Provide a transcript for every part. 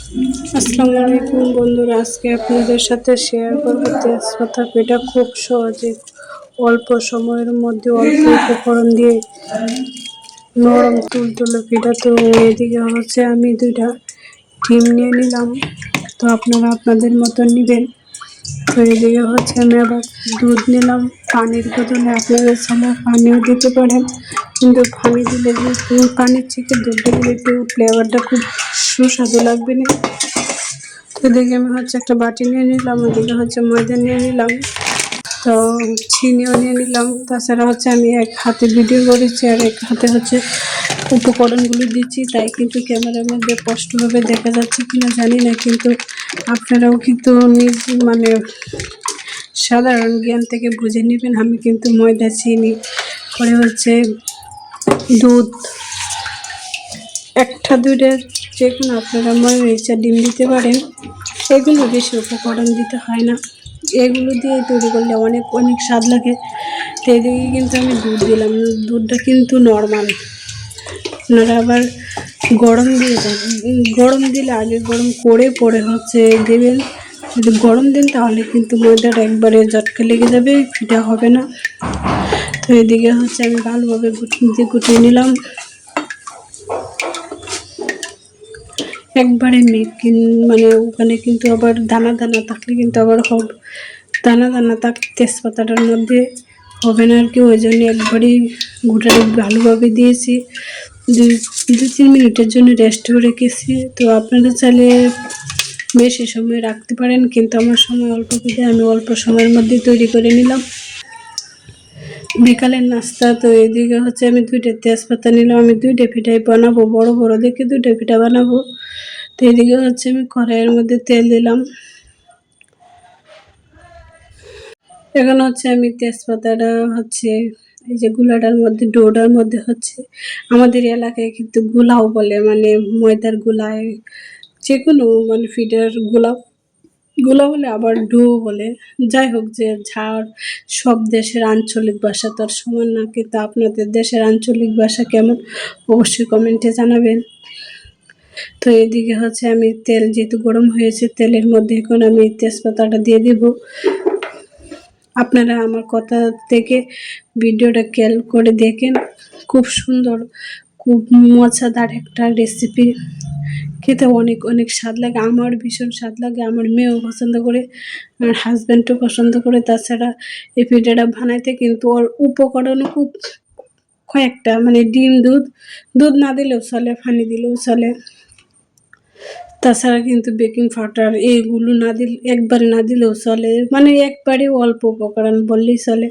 আসসালামু আলাইকুম বন্ধুরা, আজকে আপনাদের সাথে শেয়ার করব তেজপাতা পিঠা। খুব সহজে অল্প সময়ের মধ্যে অল্প উপকরণ দিয়ে নরম তুলতুলে পিঠা। তো এদিকে হচ্ছে আমি 2টা ডিম নিয়ে নিলাম, তো আপনারা আপনাদের মতো নেবেন। তো এদিকে হচ্ছে আমি আবার দুধ নিলাম পানির বদলে, আপনাদের ছাড়া পানিও দিতে পারেন, কিন্তু পানি দিলে যে পানির থেকে দুধটা দিলে একটু ফ্লেভারটা খুব সুস্বাদু লাগবে না। এদিকে আমি হচ্ছে একটা বাটি নিয়ে নিলাম, ওদিকে হচ্ছে ময়দা নিয়ে নিলাম, তো চিনিও নিয়ে নিলাম। তাছাড়া হচ্ছে আমি এক হাতে ভিডিও করেছি আর এক হাতে হচ্ছে উপকরণগুলো দিচ্ছি, তাই কিন্তু ক্যামেরার মধ্যে স্পষ্টভাবে দেখা যাচ্ছে কিনা জানি না, কিন্তু আপনারাও কিন্তু নিজ সাধারণ জ্ঞান থেকে বুঝে নেবেন। আমি কিন্তু ময়দা, চিনি, পরে হচ্ছে দুধ, একটা দুধের যে কোনো আপনারা মনে ইচ্ছা ডিম দিতে পারেন। এগুলো বেশি উপকরণ দিতে হয় না, এগুলো দিয়ে তৈরি করলে অনেক অনেক স্বাদ লাগে। তো এদিকে কিন্তু আমি দুধ দিলাম, দুধটা কিন্তু নর্মাল, আপনারা আবার গরম দিয়ে যাবেন। গরম দিলে আগে গরম করে পরে হচ্ছে দেবেন। যদি গরম দেন তাহলে কিন্তু ময়দাটা একবারে জটকে লেগে যাবে, পিঠা হবে না। তো এদিকে হচ্ছে আমি ভালোভাবে গুটিয়ে নিলাম, একবারে ওখানে কিন্তু আবার দানা দানা থাকলে কিন্তু আবার হবে, দানা দানা তেজপাতাটার মধ্যে হবে না আর কি। ওই জন্য একবারেই গোটাটা ভালোভাবে দিয়েছি, 2-3 মিনিটের জন্য রেস্ট করে রেখেছি। তো আপনারা চাইলে বেশি সময় রাখতে পারেন, কিন্তু আমার সময় অল্প করে আমি অল্প সময়ের মধ্যে তৈরি করে নিলাম বিকালের নাস্তা। তো এদিকে হচ্ছে আমি 2টা তেজপাতা নিলাম, আমি 2টা পিঠাই বানাবো, বড় বড় দেখে 2টা পিঠা বানাবো। তো এদিকে হচ্ছে আমি কড়াইয়ের মধ্যে তেল দিলাম, এখন হচ্ছে আমি তেজপাতাটা হচ্ছে এই যে গুলাটার মধ্যে, ডোটার মধ্যে হচ্ছে আমাদের এলাকায় কিন্তু গুলাও বলে, ময়দার গুলায়, যে কোনো ফিডার গুলা বলে, আবার ডো বলে। যাই হোক, যে ঝাড়, সব দেশের আঞ্চলিক ভাষা তো আর সমান না, কিন্তু আপনাদের দেশের আঞ্চলিক ভাষা কেমন অবশ্যই কমেন্টে জানাবেন। তো এদিকে হচ্ছে আমি তেল যেহেতু গরম হয়েছে, তেলের মধ্যে এখন আমি তেজপাতাটা দিয়ে দেব। আপনারা আমার কথা থেকে ভিডিওটা খেয়াল করে দেখেন, খুব সুন্দর, খুব মজাদার একটা রেসিপি, খেতে অনেক অনেক স্বাদ লাগে, আমার ভীষণ স্বাদ লাগে, আমার মেয়েও পছন্দ করে, আমার হাজব্যান্ডও পছন্দ করে। তাছাড়া এই পিঠাটা বানাইতে কিন্তু ওর উপকরণও খুব কয়েকটা, ডিম, দুধ, দুধ না দিলেও চলে, পানি দিলেও চলে। তাছাড়া কিন্তু বেকিং পাউডার এইগুলো না দিলে, একবারে না দিলেও চলে, একবারে অল্প উপকরণ বললেই চলে।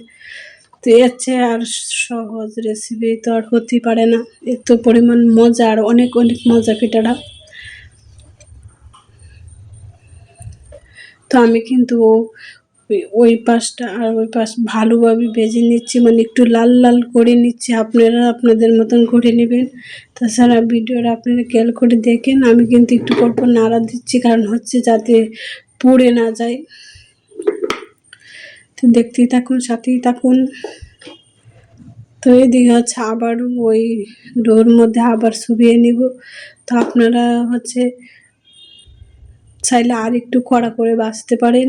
তো এর চেয়ে আর সহজ রেসিপি তো আর হতেই পারে না, এত পরিমাণ মজা, আর অনেক অনেক মজা পিঠাটা। তো আমি কিন্তু ওই পাশটা আর ওই পাশ ভালোভাবে ভেজে নিচ্ছি, একটু লাল লাল করে নিচ্ছি, আপনারা আপনাদের মতন করে নেবেন। তাছাড়া ভিডিওটা আপনারা খেয়াল করে দেখেন, আমি কিন্তু একটু পরপর নাড়া দিচ্ছি, কারণ হচ্ছে যাতে পুড়ে না যায়। তো দেখতেই থাকুন, সাথেই থাকুন। তো এদিকে হচ্ছে আবার ওই ডোর মধ্যে আবার চুবিয়ে নিব। তো আপনারা হচ্ছে চাইলে আর একটু কড়া করে বাছতে পারেন,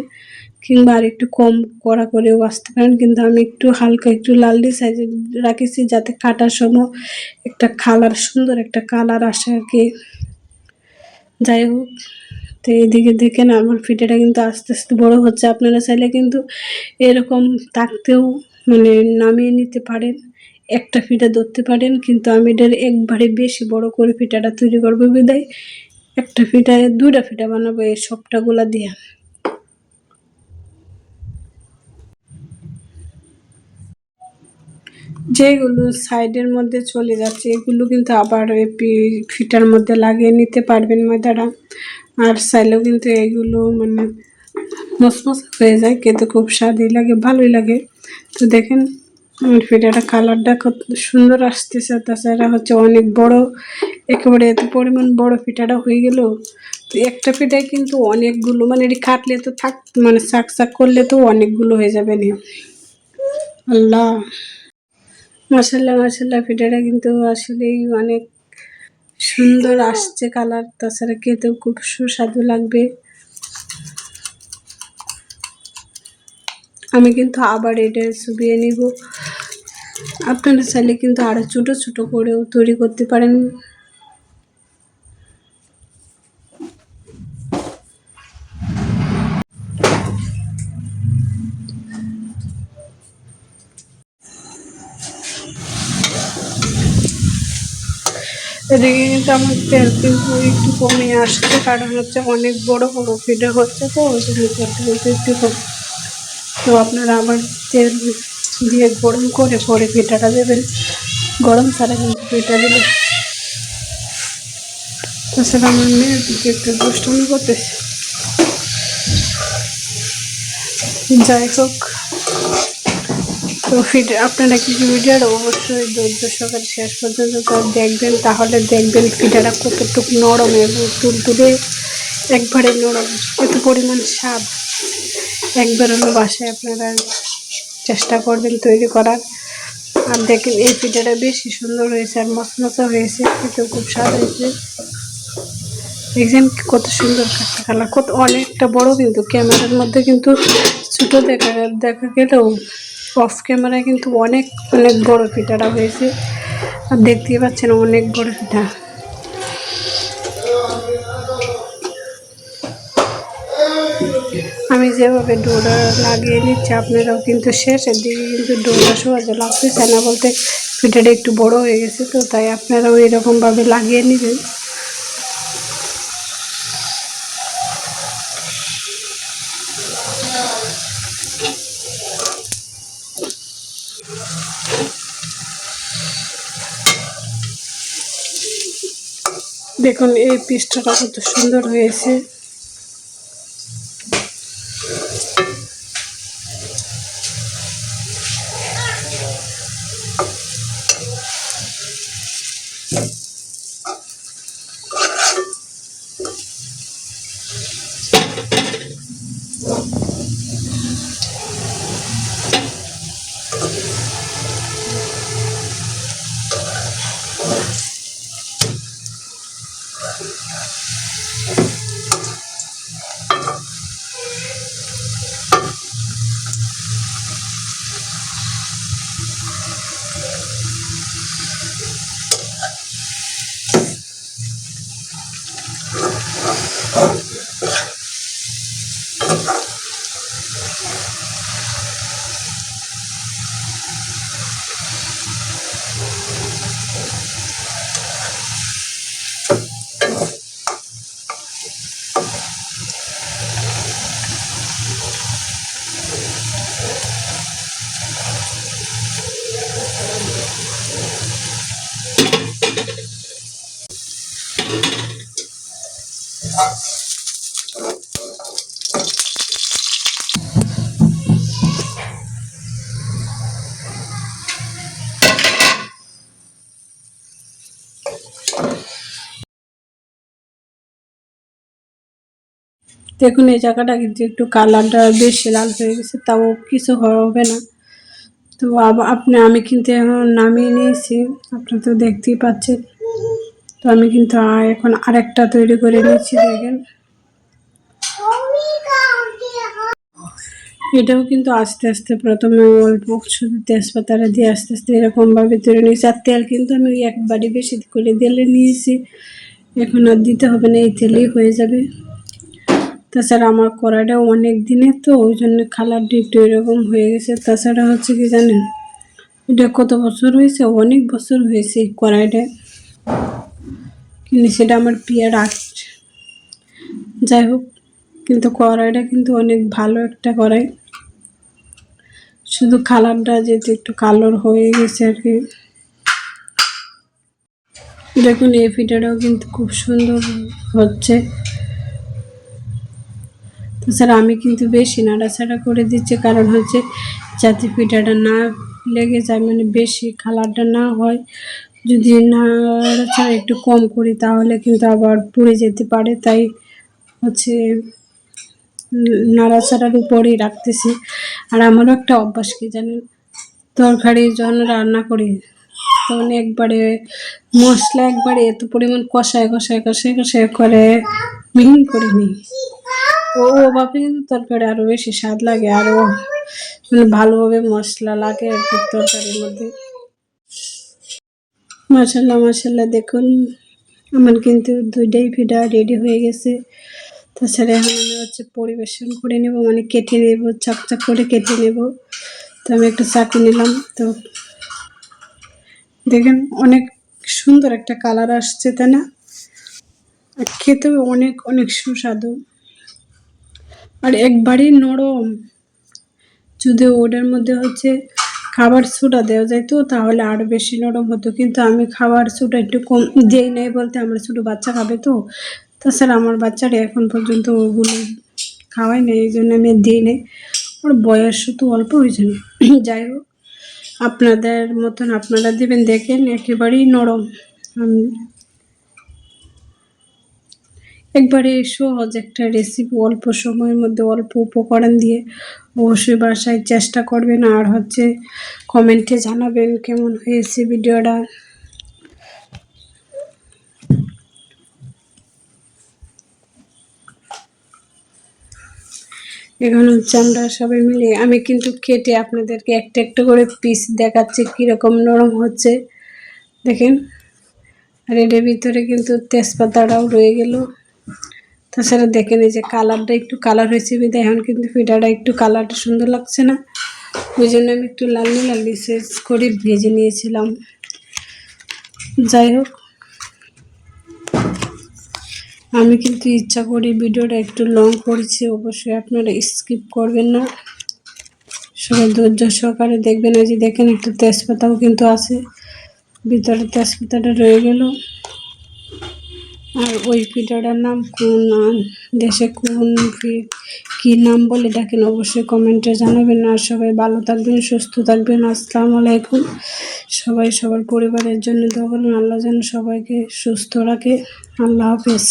কিংবা আর একটু কম কড়া করেও বাছতে পারেন, কিন্তু আমি একটু হালকা একটু লালডি সাইজে রাখেছি, যাতে কাটার সময় একটা সুন্দর একটা কালার আসে আর কি। যাই হোক, তো এদিকে দেখেন আমার পিঠাটা কিন্তু আস্তে আস্তে বড় হচ্ছে। আপনারা চাইলে কিন্তু এরকম থাকতেও নামিয়ে নিতে পারেন, একটা পিঠা ধরতে পারেন, কিন্তু আমি এটার একবারে বেশি বড় করে পিঠাটা তৈরি করবো বিদায় একটা পিঠায় 2টা পিঠা বানাবো এই সবটাগুলা দিয়ে। যেগুলো সাইডের মধ্যে চলে যাচ্ছে এগুলো কিন্তু আবার ওই ফিটার মধ্যে লাগিয়ে নিতে পারবেন ময়দাটা। আর চাইলেও কিন্তু এগুলো মসমস হয়ে যায়, কিন্তু খুব স্বাদই লাগে, ভালোই লাগে। তো দেখেন আমার পিঠাটা কালারটা কত সুন্দর আসতেছে। তাছাড়া হচ্ছে অনেক বড়, একেবারে এত পরিমাণ বড় পিঠাটা হয়ে গেল। তো একটা পিঠায় কিন্তু অনেকগুলো, এটি কাটলে তো চাক চাক করলে তো অনেকগুলো হয়ে যাবে না। আল্লাহ, মাশাল্লাহ মাশাল্লাহ, পিঠাটা কিন্তু আসলেই অনেক সুন্দর আসছে কালার, তাছাড়া খেতেও খুব সুস্বাদু লাগবে। আমি কিন্তু আবার এটা চুবিয়ে নিব। আপনারা চাইলে কিন্তু আরো ছোট ছোট করেও তৈরি করতে পারেন। এদিকে কিন্তু আমার তেল কিন্তু একটু কমে আসছে, কারণ হচ্ছে অনেক বড় বড় পিঠা হচ্ছে, তো ওই জন্য তেলটা কিন্তু একটু কম। তো আপনারা আবার তেল দিয়ে গরম করে পরে পিঠাটা দেবেন, গরম ছাড়া কিন্তু পিঠা দিলে। তাছাড়া আমার মেয়ের দিকে একটু দুষ্টুমি করতেছে। যাই হোক, তো আপনারা কিছু ভিডিওটা অবশ্যই ধৈর্য সহকারে শেষ পর্যন্ত দেখবেন, তাহলে দেখবেন পিঠাটা কতটুকু নরম এবং তুলতুলে, একবারে নরম, এত পরিমাণ স্বাদ। একবার হলো বাসায় আপনারা চেষ্টা করবেন তৈরি করার। আর দেখেন এই পিঠাটা বেশি সুন্দর হয়েছে আর মচমচা হয়েছে, খেতেও খুব স্বাদ হয়েছে। দেখছেন কত সুন্দর একটা কালার, কত অনেকটা বড়, কিন্তু ক্যামেরার মধ্যে কিন্তু ছোট দেখা গেলেও অফ ক্যামেরায় কিন্তু অনেক অনেক বড় পিঠাটা হয়েছে। আর দেখতেই পাচ্ছেন অনেক বড় পিঠা। আমি যেভাবে ডোরা লাগিয়ে নিচ্ছি, আপনারাও কিন্তু শেষের দিকে কিন্তু ডোরা সহজে লাগতেছে না, বলতে পিঠাটা একটু বড় হয়ে গেছে, তো তাই আপনারাও এরকমভাবে লাগিয়ে নেবেন। দেখুন এই পিঠাটা কত সুন্দর হয়েছে। দেখুন এই জায়গাটা কিন্তু একটু কালারটা বেশি লাল হয়ে গেছে, তাও কিছু হবে না। তো আমি কিন্তু এখন নামিয়ে নিয়েছি, আপনারা তো দেখতেই পাচ্ছেন। তো আমি কিন্তু এখন আরেকটা তৈরি করে নিচ্ছি। দেখেন এটাও কিন্তু আস্তে আস্তে, প্রথমে অল্প শুধু তেজপাতাটা দিয়ে আস্তে আস্তে এরকমভাবে তৈরি নিয়েছি। আর তেল কিন্তু আমি একবারই বেশি করে দিলে নিয়েছি, এখন আর দিতে হবে না, এই তেলেই হয়ে যাবে। তাছাড়া আমার কড়াইটাও অনেক দিনের, তো ওই জন্য কালারটা একটু এরকম হয়ে গেছে। তাছাড়া হচ্ছে কি জানেন, এটা কত বছর হয়েছে, অনেক বছর হয়েছে এই কড়াইটা, কিন্তু সেটা আমার বিয়ের আগে। যাই হোক, কিন্তু কড়াইটা কিন্তু অনেক ভালো একটা কড়াই, শুধু কালারটা যেহেতু একটু কালার হয়ে গেছে আর কি। দেখুন এই পিঠাটাও কিন্তু খুব সুন্দর হচ্ছে। তাছাড়া আমি কিন্তু বেশি নাড়াচাড়া করে দিচ্ছি, কারণ হচ্ছে যাতে পিঠাটা না লেগে যায়, মানে বেশি কালারটা না হয়। যদি নাড়াচাড়া একটু কম করি তাহলে কিন্তু আবার পুড়ে যেতে পারে, তাই হচ্ছে নাড়াচাড়ার উপরেই রাখতেছি। আর আমারও একটা অভ্যাস কি জানেন, তরকারি যখন রান্না করি তখন একবারে মশলা একবারে এত পরিমাণ কষায় কষায় কষায় কষায় করে মিহিন করে নিই। ওভাবে কিন্তু তরকারি আরো বেশি স্বাদ লাগে, আরো মানে ভালোভাবে মশলা লাগে আর কি তরকারির মধ্যে। মাশাল্লাহ মাশাল্লাহ, দেখুন আমার কিন্তু দুইটাই পিঠা রেডি হয়ে গেছে। তাছাড়া এখন আমি হচ্ছে পরিবেশন করে নেব, মানে কেটে নেব, চাকচাক করে কেটে নেব। তো আমি একটু চাকু নিলাম, তো দেখেন অনেক সুন্দর একটা কালার আসছে, তাই না? আর খেতেও অনেক অনেক সুস্বাদু আর একবারই নরম। যদি ওটার মধ্যে হচ্ছে খাবার সোডা দেওয়া যায় তো তাহলে আরও বেশি নরম হতো, কিন্তু আমি খাবার সোডা একটু কম যেই নেই, বলতে আমার ছোটো বাচ্চা খাবে তো। তাছাড়া আমার বাচ্চারা এখন পর্যন্ত ওগুলো খাওয়াই নেই, এই জন্য আমি দিই নেই। ওর বয়স তো অল্প হয়েছে না। যাই হোক, আপনাদের মতন আপনারা দেবেন, দেখেন একেবারেই নরম। একবারে সহজ একটা রেসিপি, অল্প সময়ের মধ্যে অল্প উপকরণ দিয়ে অবশ্যই বাসায় চেষ্টা করবেন। আর হচ্ছে কমেন্টে জানাবেন কেমন হয়েছে ভিডিওটা। এখন হচ্ছে আমরা সবাই মিলে, আমি কিন্তু কেটে আপনাদেরকে একটা একটা করে পিস দেখাচ্ছি কীরকম নরম হচ্ছে, দেখেন। আর এটার ভিতরে কিন্তু তেজপাতাটাও রয়ে গেল। তাছাড়া দেখেন এই যে কালারটা একটু কালার হয়েছে বিধায় এখন কিন্তু পিঠাটা একটু কালারটা সুন্দর লাগছে না, ওই জন্য আমি একটু লালনি লালনি সেচ করে ভেজে নিয়েছিলাম। যাই হোক, আমি কিন্তু ইচ্ছা করি ভিডিওটা একটু লং করেছি, অবশ্যই আপনারা স্কিপ করবেন না, সবাই ধৈর্য সহকারে দেখবেন। এই যে দেখেন একটু তেজপাতাও কিন্তু আছে ভিতরে, তেজপাতাটা রয়ে গেল। আর ওই পিঠাটার নাম কোন দেশে কোন কি নাম বলে দেখেন, অবশ্যই কমেন্টে জানাবেন। আর সবাই ভালো থাকবেন, সুস্থ থাকবেন। আসসালামু আলাইকুম। সবাই সবার পরিবারের জন্য দোয়া করুন, আল্লাহ যেন সবাইকে সুস্থ রাখে। আল্লাহ হাফেজ।